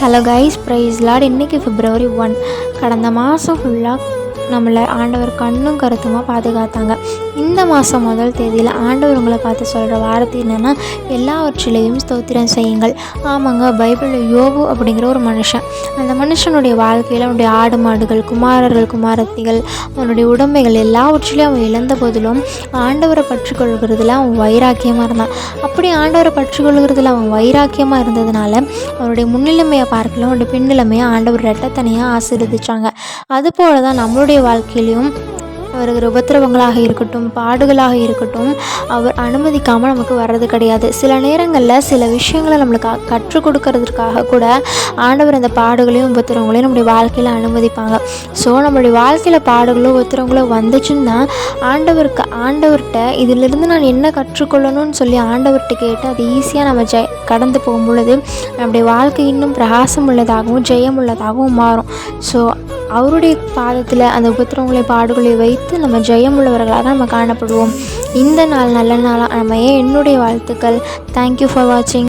Hello guys, praise lord. இன்றைக்கி February 1. கடந்த மாதம் ஃபுல்லாக நம்மளை ஆண்டவர் கண்ணும் கருத்துமாக பாதுகாத்தாங்க. இந்த மாதம் முதல் தேதியில் ஆண்டவர் உங்களை பார்த்து சொல்கிற வார்த்தை என்னென்னா, எல்லாவற்றிலையும் ஸ்தோத்திரம் செய்யுங்கள். ஆமாங்க, பைபிளில் யோபு அப்படிங்கிற ஒரு மனுஷன், அந்த மனுஷனுடைய வாழ்க்கையில் அவனுடைய ஆடு மாடுகள், குமாரர்கள் குமாரத்திகள், அவனுடைய உடைமைகள் எல்லாவற்றிலையும் அவன் இழந்த போதிலும் ஆண்டவரை பற்றி கொள்கிறதுல அவன் வைராக்கியமாக இருந்தான். அப்படி ஆண்டவரை பற்றி கொள்கிறதுல அவன் வைராக்கியமாக இருந்ததுனால அவனுடைய முன்னிலைமையை பார்க்கல, அவனுடைய பின்னிலைமையை ஆண்டவர் ரெட்டத்தனையாக ஆசீர்வதிச்சாங்க. அதுபோல தான் நம்மளுடைய வாழ்க்கையிலையும் வருகிற உபத்திரவங்களாக இருக்கட்டும், பாடுகளாக இருக்கட்டும், அவர் அனுமதிக்காமல் நமக்கு வர்றது கிடையாது. சில நேரங்களில் சில விஷயங்களை நம்மளுக்கு கற்றுக் கொடுக்கறதுக்காக கூட ஆண்டவர் அந்த பாடுகளையும் உபத்திரவங்களையும் நம்முடைய வாழ்க்கையில் அனுமதிப்பாங்க. ஸோ நம்மளுடைய வாழ்க்கையில் பாடுகளோ உபத்திரவங்களோ வந்துச்சுன்னா ஆண்டவர்கிட்ட இதிலிருந்து நான் என்ன கற்றுக்கொள்ளணும்னு சொல்லி ஆண்டவர்கிட்ட கேட்டு அது ஈஸியாக நம்ம கடந்து போகும் பொழுது நம்முடைய வாழ்க்கை இன்னும் பிரகாசம் உள்ளதாகவும் ஜெயம் உள்ளதாகவும் மாறும். ஸோ அவருடைய பாதத்தில் அந்த உபத்திரவங்களை பாடுகளை வைத்து நம்ம ஜெயமுள்ளவர்களாக நம்ம காணப்படுவோம். இந்த நாள் நல்ல நாளாக அமைய என்னுடைய வாழ்த்துக்கள். தேங்க்யூ ஃபார் வாட்சிங்.